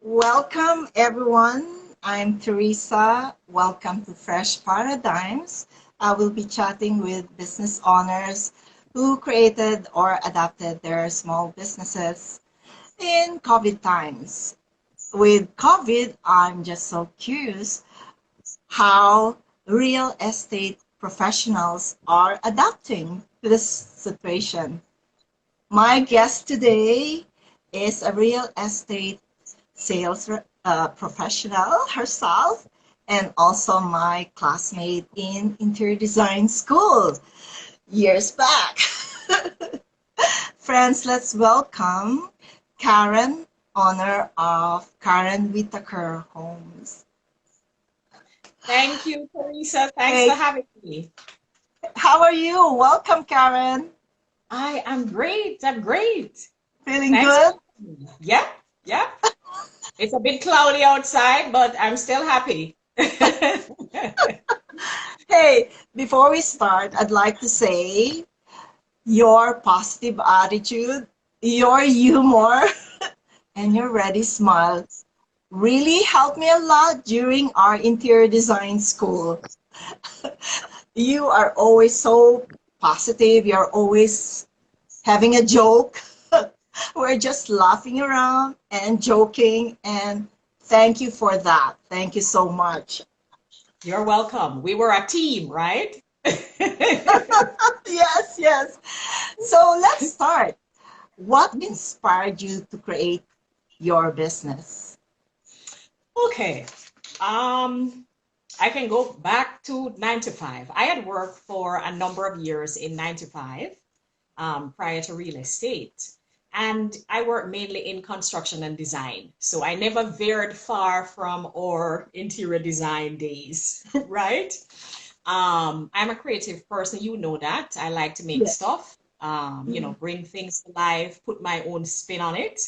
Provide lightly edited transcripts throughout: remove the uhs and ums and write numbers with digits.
Welcome, everyone. I'm Teresa. Welcome to Fresh Paradigms. I will be chatting with business owners who created or adapted their small businesses in COVID times. With COVID, I'm just so curious how real estate professionals are adapting to this situation. My guest today is a real estate sales professional herself and also my classmate in interior design school years back. Friends, let's welcome Karen, owner of Karen Whittaker Homes. Thank you, Teresa. Thanks for Hey, having me. how are you? Welcome, Karen. I am great. I'm great. Feeling Thanks for good? having me. Yeah, yeah. It's a bit cloudy outside, but I'm still happy. Hey, before we start, I'd like to say your positive attitude, your humor, and your ready smile really helped me a lot during our interior design school. You are always so positive, you're always having a joke. We're just laughing around and joking, and thank you for that. Thank you so much. You're welcome. We were a team, right? Yes, yes. So let's start. What inspired you to create your business? Okay. Um, I can go back to 9 to 5. I had worked for a number of years in 9 to 5 prior to real estate. And I worked mainly in construction and design. So I never veered far from our interior design days, right? I'm a creative person, you know that. I like to make Yeah. stuff, bring things to life, put my own spin on it.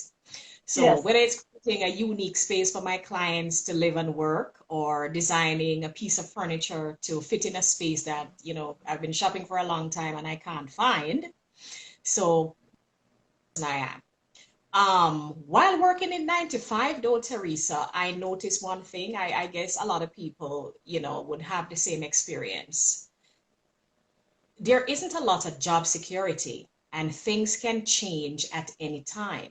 So Yes. whether it's creating a unique space for my clients to live and work or designing a piece of furniture to fit in a space that, I've been shopping for a long time and I can't find. So I am. While working in 9 to 5, though, Teresa, I noticed one thing. I guess a lot of people, would have the same experience. There isn't a lot of job security, and things can change at any time.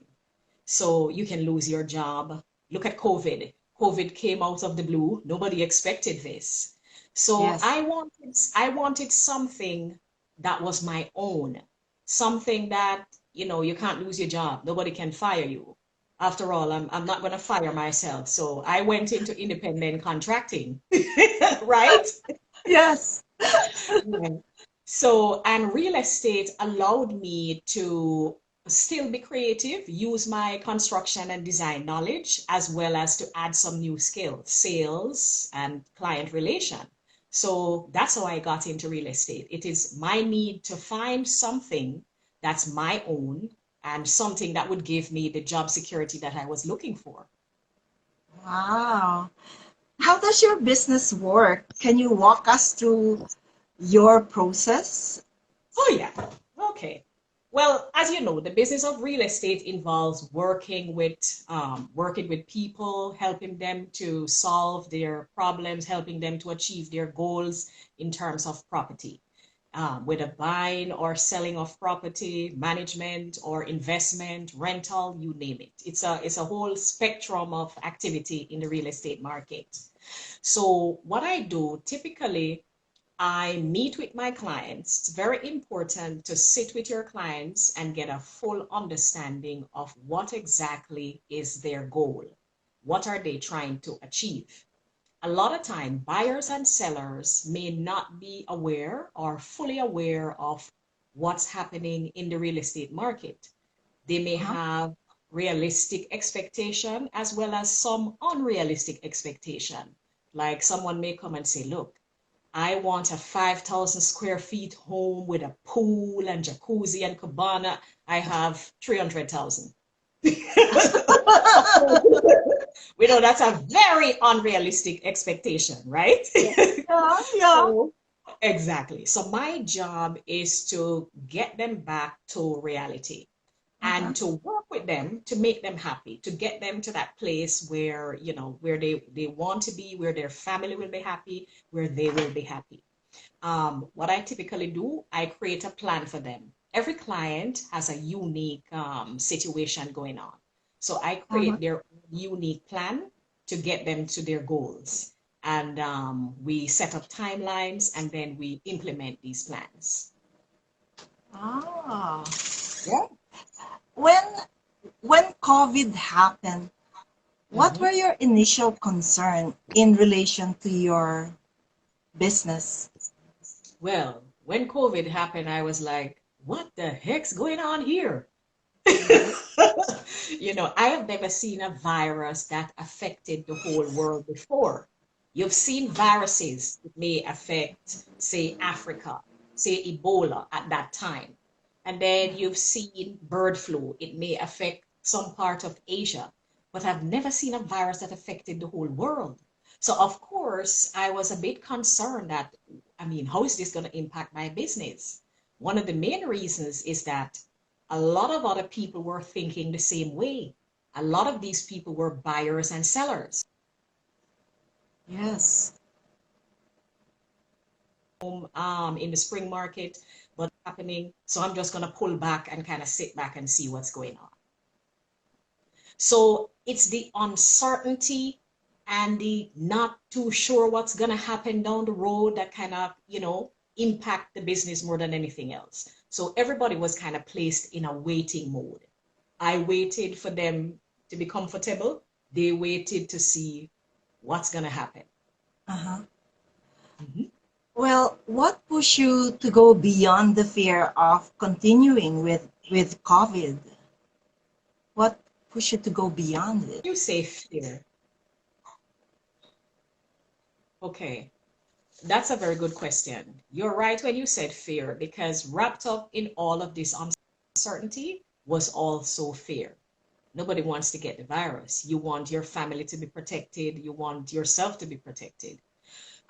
So you can lose your job. Look at COVID. COVID came out of the blue. Nobody expected this. So Yes. I wanted something that was my own, something that, you can't lose your job. Nobody can fire you. After all, I'm not going to fire myself. So I went into independent contracting, right? Yes. Right. So, and real estate allowed me to still be creative, use my construction and design knowledge, as well as to add some new skills, sales and client relation. So that's how I got into real estate. It is my need to find something that's my own and something that would give me the job security that I was looking for. Wow. How does your business work? Can you walk us through your process? Oh, yeah. Okay. Well, as you know, the business of real estate involves working with people, helping them to solve their problems, helping them to achieve their goals in terms of property, whether buying or selling of property, management or investment, rental, you name it. It's a whole spectrum of activity in the real estate market. So what I do typically, I meet with my clients. It's very important to sit with your clients and get a full understanding of what exactly is their goal. What are they trying to achieve? A lot of time, buyers and sellers may not be aware or fully aware of what's happening in the real estate market. They may Uh-huh. have realistic expectation as well as some unrealistic expectation. Like someone may come and say, look, I want a 5,000 square feet home with a pool and jacuzzi and cabana. I have 300,000. We know that's a very unrealistic expectation, right? Yeah, yeah, yeah. So, exactly. So my job is to get them back to reality. and to work with them to make them happy, to get them to that place where, where they want to be, where their family will be happy, where they will be happy. What I typically do, I create a plan for them. Every client has a unique situation going on. So I Uh-huh. create their unique plan to get them to their goals. And we set up timelines and then we implement these plans. Ah. Yeah. When when COVID happened, what Mhm. were your initial concern in relation to your business? Well, when COVID happened, I was like, what the heck's going on here? Mhm. I have never seen a virus that affected the whole world before. You've seen viruses that may affect, say, Africa, say Ebola at that time. And then you've seen bird flu. It may affect some part of Asia. But I've never seen a virus that affected the whole world. So, of course, I was a bit concerned that, how is this going to impact my business? One of the main reasons is that a lot of other people were thinking the same way. A lot of these people were buyers and sellers. Yes. In the spring market, but happening. So I'm just going to pull back and kind of sit back and see what's going on. So it's the uncertainty and the not too sure what's going to happen down the road that kind of, impact the business more than anything else. So everybody was kind of placed in a waiting mode. I waited for them to be comfortable. They waited to see what's going to happen. Uh-huh. Mhm. Well, what pushed you to go beyond the fear of continuing with COVID? What pushed you to go beyond it? You say fear. Okay, that's a very good question. You're right when you said fear, because wrapped up in all of this uncertainty was also fear. Nobody wants to get the virus. You want your family to be protected. You want yourself to be protected.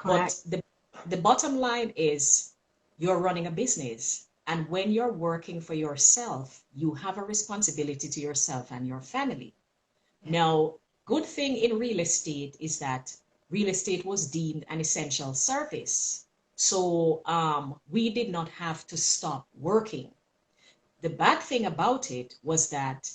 But Correct. the bottom line is you're running a business. And when you're working for yourself, you have a responsibility to yourself and your family. Yeah. Now, good thing in real estate is that real estate was deemed an essential service. So we did not have to stop working. The bad thing about it was that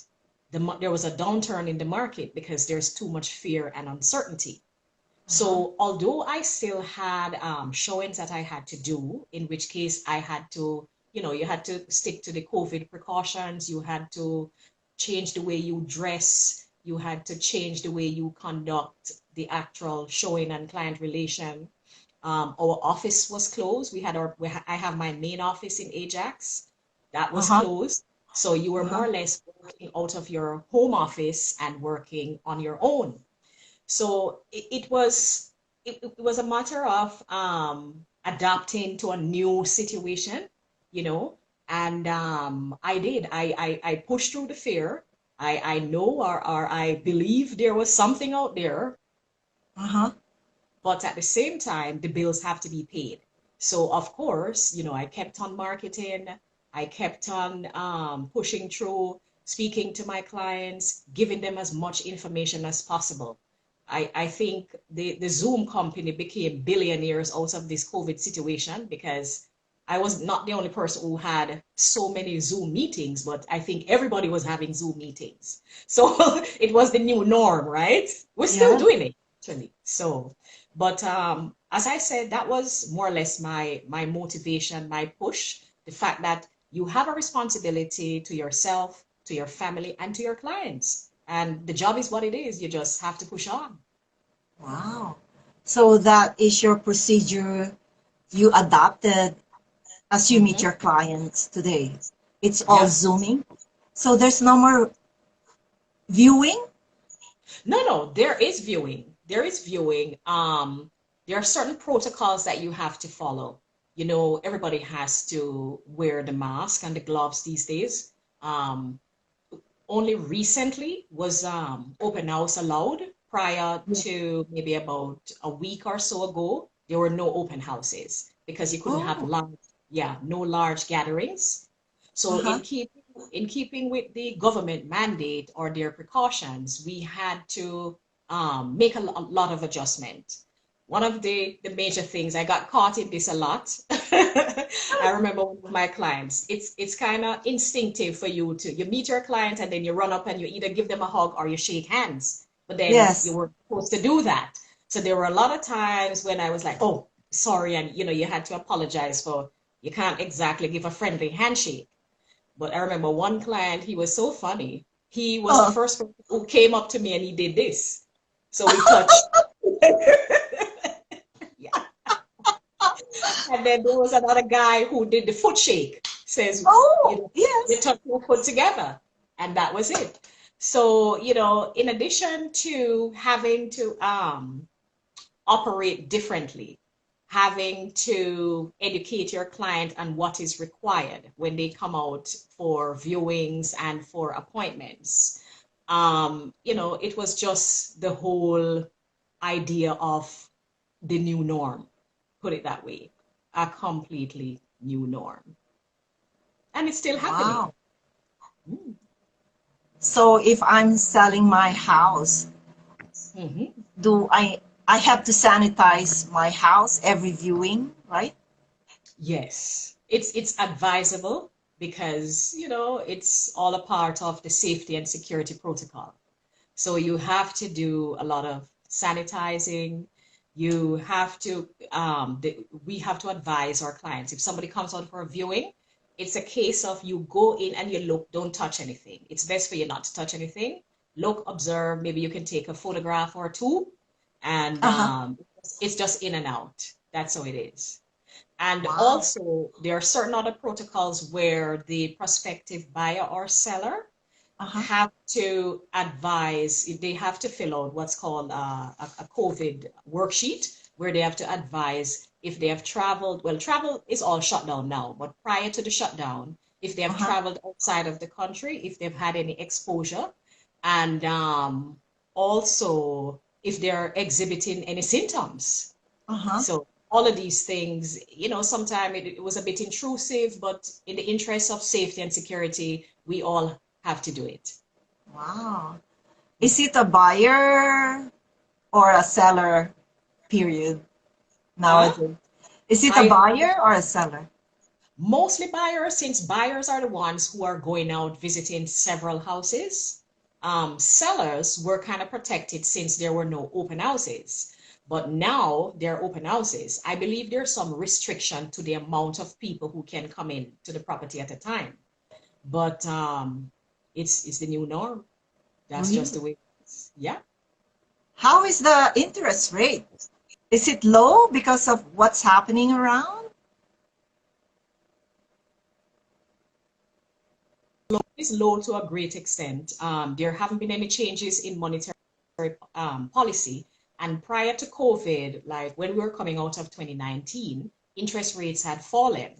there was a downturn in the market because there's too much fear and uncertainty. Uh-huh. So although I still had showings that I had to do, in which case I had to, you had to stick to the COVID precautions, you had to change the way you dress, you had to change the way you conduct the actual showing and client relation. Our office was closed. I have my main office in Ajax. That was Uh-huh. closed. So you were more Uh-huh. or less working out of your home office and working on your own. So it was a matter of adapting to a new situation, you know, and I did. I pushed through the fear. I know or I believe there was something out there, Uh-huh. but at the same time, the bills have to be paid. So of course, I kept on marketing. I kept on pushing through, speaking to my clients, giving them as much information as possible. I think the Zoom company became billionaires out of this COVID situation because I was not the only person who had so many Zoom meetings, but I think everybody was having Zoom meetings. So it was the new norm, right? We're still Yeah. doing it, actually. So, but as I said, that was more or less my motivation, my push. The fact that you have a responsibility to yourself, to your family, and to your clients. And the job is what it is. You just have to push on. Wow. So that is your procedure you adopted as you meet Hmm. your clients today. It's all Yep. Zooming. So there's no more viewing? No, there is viewing. There is viewing. There are certain protocols that you have to follow. Everybody has to wear the mask and the gloves these days. Um, Only recently was open house allowed. Prior Yeah. to maybe about a week or so ago, there were no open houses because you couldn't have Oh, no large gatherings. So in keeping with the government mandate or their precautions, we had to make a lot of adjustment. One of the major things, I got caught in this a lot. I remember one of my clients, it's kind of instinctive for you to, you meet your client and then you run up and you either give them a hug or you shake hands, but then you Yes. were supposed to do that. So there were a lot of times when I was like, oh, sorry, and you had to apologize for, you can't exactly give a friendly handshake. But I remember one client, he was so funny. He was the Oh. first person who came up to me and he did this. So we touched. Yeah. And then there was another guy who did the foot shake. Says, Oh, you yes. touch your foot together. And that was it. So, in addition to having to operate differently, having to educate your client on what is required when they come out for viewings and for appointments. It was just the whole idea of the new norm, put it that way, a completely new norm. And it's still happening. Wow. So if I'm selling my house, Mm-hmm. do I have to sanitize my house every viewing, right? Yes, it's advisable because it's all a part of the safety and security protocol. So you have to do a lot of sanitizing. You have to we have to advise our clients. If somebody comes out for a viewing, it's a case of you go in and you look, don't touch anything. It's best for you not to touch anything. Look, observe, maybe you can take a photograph or two, and Uh-huh. it's just in and out. That's how it is. And Wow. also, there are certain other protocols where the prospective buyer or seller Uh-huh. have to advise, they have to fill out what's called a COVID worksheet, where they have to advise if they have traveled. Well, travel is all shut down now, but prior to the shutdown, if they have Uh-huh. traveled outside of the country, if they've had any exposure, and also if they're exhibiting any symptoms. Uh-huh. So all of these things, sometimes it was a bit intrusive, but in the interest of safety and security, we all have to do it. Wow. Is it a buyer or a seller period Huh? nowadays? Is it a I buyer or a seller? mostly buyers, since buyers are the ones who are going out visiting several houses. Sellers were kind of protected since there were no open houses. But now there are open houses. I believe there's some restriction to the amount of people who can come in to the property at a time. But it's the new norm. That's just Really? the way it is. Yeah. How is the interest rate? Is it low because of what's happening around? It's low to a great extent. There haven't been any changes in monetary policy. And prior to COVID, like when we were coming out of 2019, interest rates had fallen.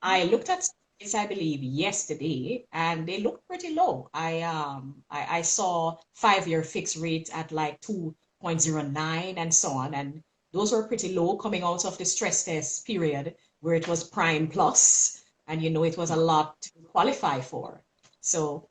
I looked at statistics, I believe, yesterday, and they looked pretty low. I saw 5-year fixed rates at like 2.09 and so on, and those were pretty low coming out of the stress test period where it was prime plus, and it was a lot to qualify for. So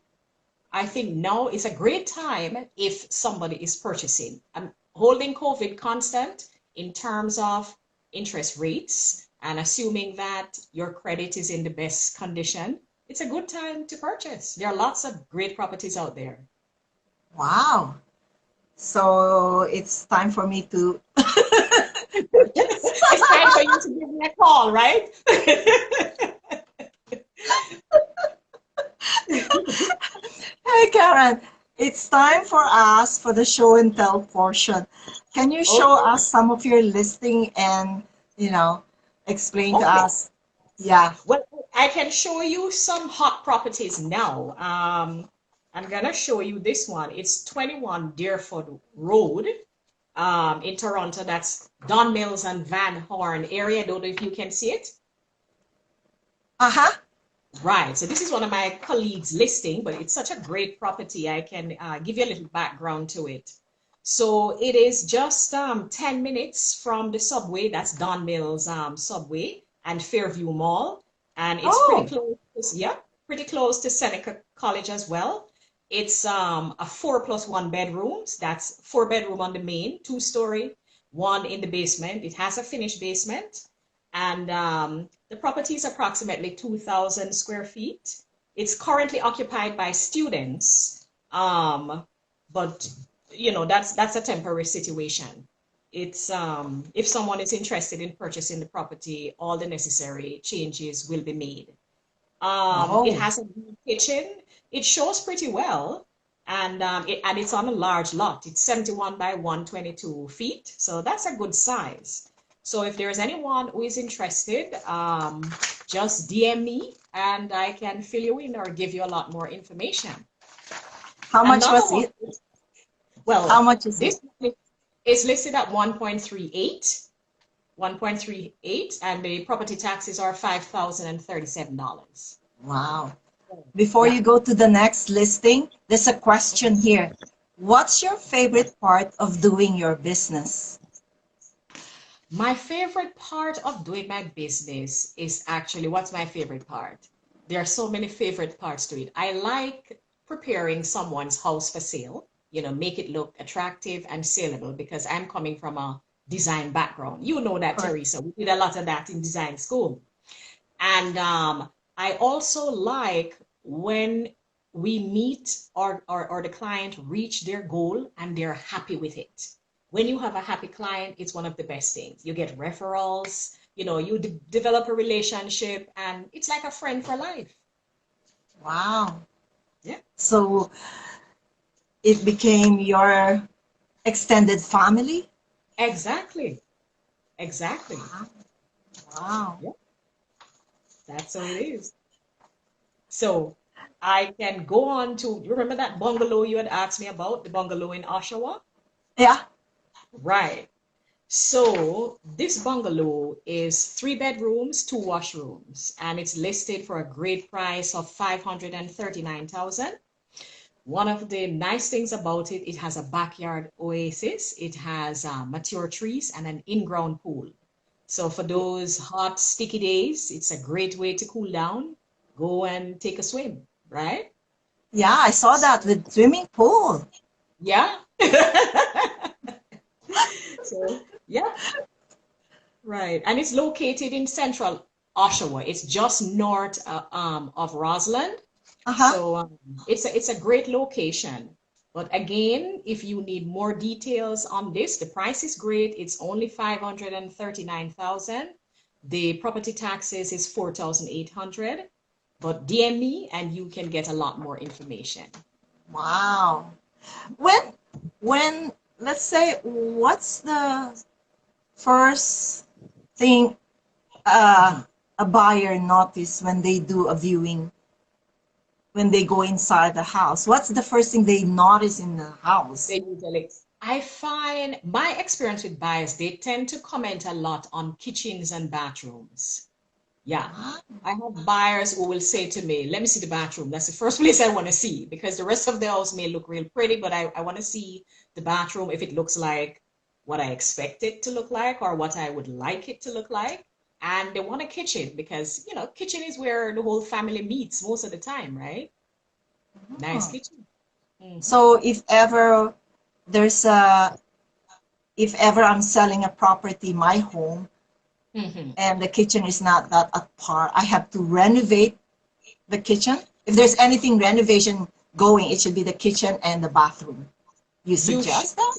I think now is a great time if somebody is purchasing. I'm holding COVID constant in terms of interest rates and assuming that your credit is in the best condition. It's a good time to purchase. There are lots of great properties out there. Wow. So it's time for me to purchase. It's time for you to give me a call, right? Hey, Karen, it's time for us for the show and tell portion. Can you show Okay, us some of your listing and, you know, explain to okay. us? Yeah. Well, I can show you some hot properties now. I'm gonna show you this one. It's 21 Deerfoot Road in Toronto. That's Don Mills and Van Horn area. I don't know if you can see it. Uh-huh. Right. So this is one of my colleagues' listing, but it's such a great property. I can give you a little background to it. So it is just 10 minutes from the subway. That's Don Mills subway and Fairview Mall. And it's pretty Oh, close. Yeah, pretty close to Seneca College as well. It's a 4+1 bedrooms. That's 4 bedroom on the main, 2-story, one in the basement. It has a finished basement. And the property is approximately 2,000 square feet. It's currently occupied by students, but that's a temporary situation. It's if someone is interested in purchasing the property, all the necessary changes will be made. It Oh, has a new kitchen. It shows pretty well, and it's on a large lot. It's 71 by 122 feet, so that's a good size. So if there's anyone who is interested, just DM me and I can fill you in or give you a lot more information. how much Another was one, it? How well, much is it? this is listed at 1.38, and the property taxes are $5,037. Wow. Before Yeah. you go to the next listing, there's a question here. What's your favorite part of doing your business? My favorite part of doing my business is actually what's my favorite part? There are so many favorite parts to it. I like preparing someone's house for sale, make it look attractive and saleable because I'm coming from a design background. You know that, Correct. Teresa. We did a lot of that in design school. And I also like when we meet or the client reach their goal and they're happy with it. When you have a happy client, it's one of the best things. You get referrals, you develop a relationship, and it's like a friend for life. Wow. Yeah, So it became your extended family? exactly. Exactly. Wow. Wow. Yeah, that's how it is. So I can go on to, you remember that bungalow you had asked me about, the bungalow in Oshawa? Yeah. Right. So this bungalow is 3 bedrooms, 2 washrooms, and it's listed for a great price of 539,000. One of the nice things about it, it has a backyard oasis. It has mature trees and an in-ground pool. So for those hot, sticky days, it's a great way to cool down. Go and take a swim, right? Yeah, I saw that with swimming pool. Yeah. So, yeah. Right, and it's located in central Oshawa. It's just north of Roseland. Uh-huh. So it's a great location. But again, if you need more details on this, the price is great. It's only 539,000. The property taxes is 4,800. But DM me and you can get a lot more information. Wow. When when let's say what's the first thing uh, Mhm. a buyer notice when they do a viewing, when they go inside the house? What's the first thing they notice in the They house? usually, I find my experience with buyers, they tend to comment a lot on kitchens and bathrooms. Yeah. Wow. I have buyers who will say to me, let me see the bathroom. That's the first place I want to see because the rest of the house may look real pretty, but I want to see the bathroom if it looks like what I expect it to look like or what I would like it to look like. And they want a kitchen because, kitchen is where the whole family meets most of the time, right? Nice Hmm. kitchen. Hmm. So there's a if ever I'm selling a property, my home, Hmm. and the kitchen is not that at par, I have to renovate the kitchen. If there's anything renovation going, it should be the kitchen and the bathroom. You You should, suggest that?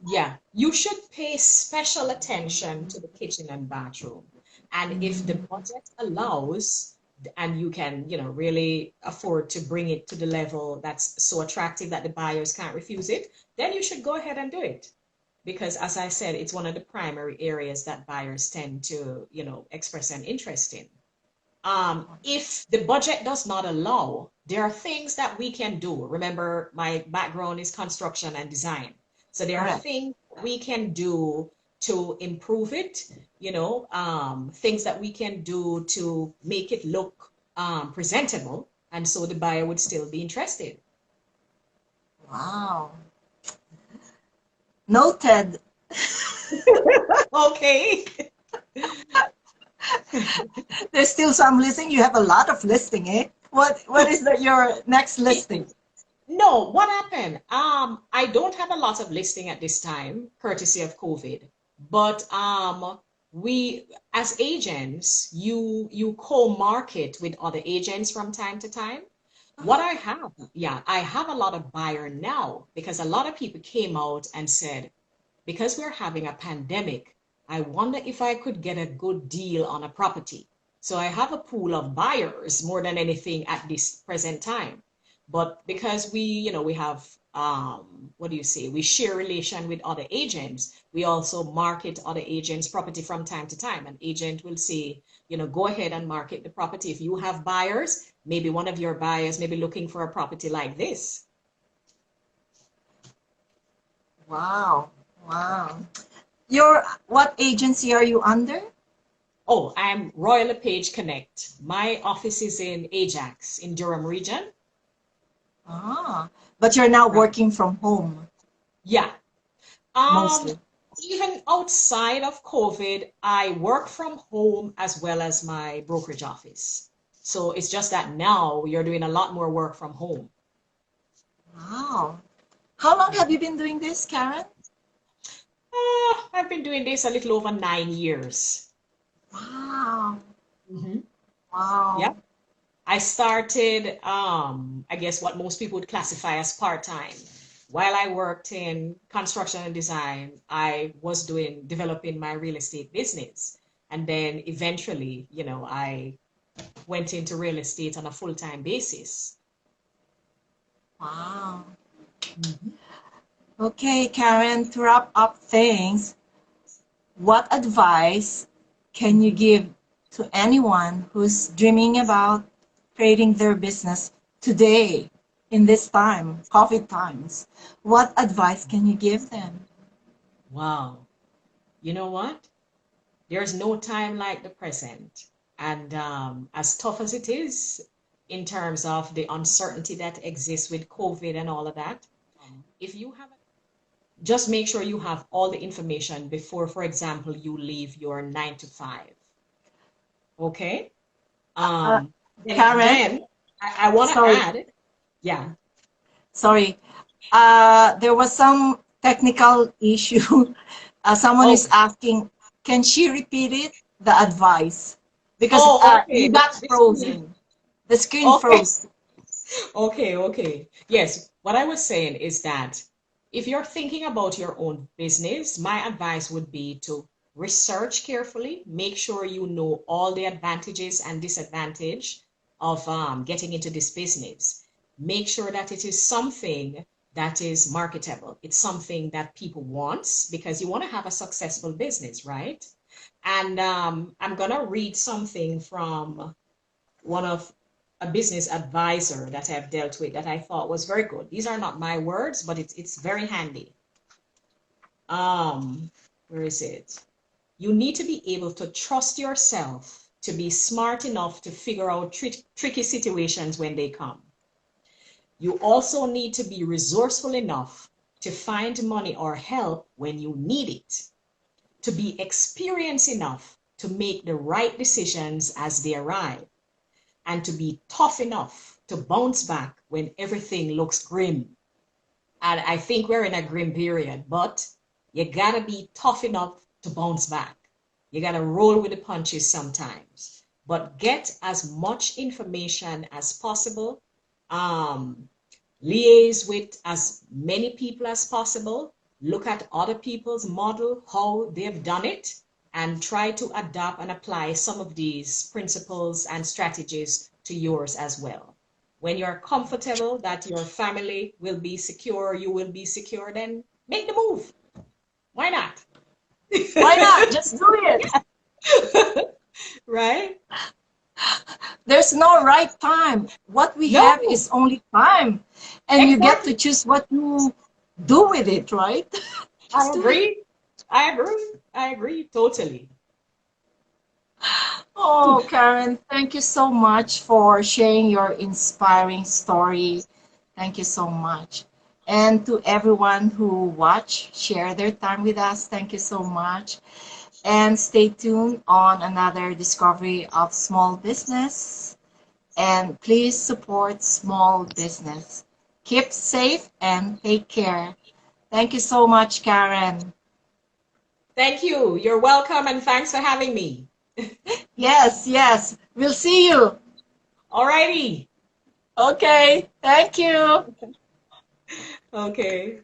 yeah, you should pay special attention to the kitchen and bathroom. And if the budget allows, and you can, really afford to bring it to the level that's so attractive that the buyers can't refuse it, then you should go ahead and do it. Because as I said, it's one of the primary areas that buyers tend to, express an interest in. If the budget does not allow, there are things that we can do. Remember, my background is construction and design. So there are Correct. things we can do to improve it, things that we can do to make it look presentable. And so the buyer would still be interested. Wow. Noted. Okay. There's still some listing. You have a lot of listing, eh? What is your next listing? No, what happened? I don't have a lot of listing at this time, courtesy of COVID. But we, as agents, you co-market with other agents from time to time. What I have, yeah, I have a lot of buyer now because a lot of people came out and said, because we're having a pandemic, I wonder if I could get a good deal on a property. So I have a pool of buyers more than anything at this present time. But because we have, what do you say? We share relation with other agents. We also market other agents' property from time to time. An agent will say, go ahead and market the property. If you have buyers, maybe one of your buyers may be looking for a property like this. Wow. Wow. What agency are you under? Oh, I'm Royal LePage Connect. My office is in Ajax in Durham region. Ah, but you're now Right. working from home Yeah. Um, mostly. Even outside of COVID, I work from home as well as my brokerage office. So it's just that now you're doing a lot more work from home. Wow. How long have you Mhm. been doing this, Karen? I've been doing this a little over 9 years. Wow. Mhm. Wow. Yeah. I started, I guess what most people would classify as part-time. While I worked in construction and design, I was developing my real estate business. And then eventually, I went into real estate on a full-time basis. Wow. Mhm. Okay, Karen, to wrap up things, what advice can you Mhm. give to anyone who's dreaming about creating their business today in this time, COVID times? What advice can you give them? Wow. You know what? There's no time like the present. And as tough as it is in terms of the uncertainty that exists with COVID and all of that, if you have just make sure you have all the information before, for example, you leave your 9 to 5. Okay. Uh, Um, Karen, then I want to sorry, add, yeah. sorry. There was some technical issue. Someone is Oh, asking, can she repeat it? The advice. Because okay. you got This one. frozen. The screen Okay. froze. Okay. Yes, what I was saying is that if you're thinking about your own business, my advice would be to research carefully, make sure you know all the advantages and disadvantage of getting into this business. Make sure that it is something that is marketable. It's something that people want because you want to have a successful business, right? And I'm gonna read something from one of a business advisor that I've dealt with that I thought was very good. These are not my words, but it's very handy. Um, where is it? You need to be able to trust yourself to be smart enough to figure out tricky situations when they come. You also need to be resourceful enough to find money or help when you need it, to be experienced enough to make the right decisions as they arrive, and to be tough enough to bounce back when everything looks grim. And I think we're in a grim period, but you gotta be tough enough to bounce back. You gotta roll with the punches sometimes, but get as much information as possible. Um, Liaise with as many people as possible. Look at other people's model, how they've done it, and try to adapt and apply some of these principles and strategies to yours as well. When you're comfortable that your family will be secure, you will be secure, then make the move. Why not? Why not? Just do it. Right? There's no right time. What we have No, is only time. And you get to exactly. choose what you do with it, right? I Just do it. agree. I agree. I agree totally. Oh, Karen, thank you so much for sharing your inspiring story. Thank you so much. And to everyone who watch, share their time with us. Thank you so much. And stay tuned on another discovery of small business. and please support small business. Keep safe and take care. Thank you so much, Karen. Thank you. You're welcome, and thanks for having me. Yes, yes. We'll see you. Alrighty. Okay. Thank you. Okay.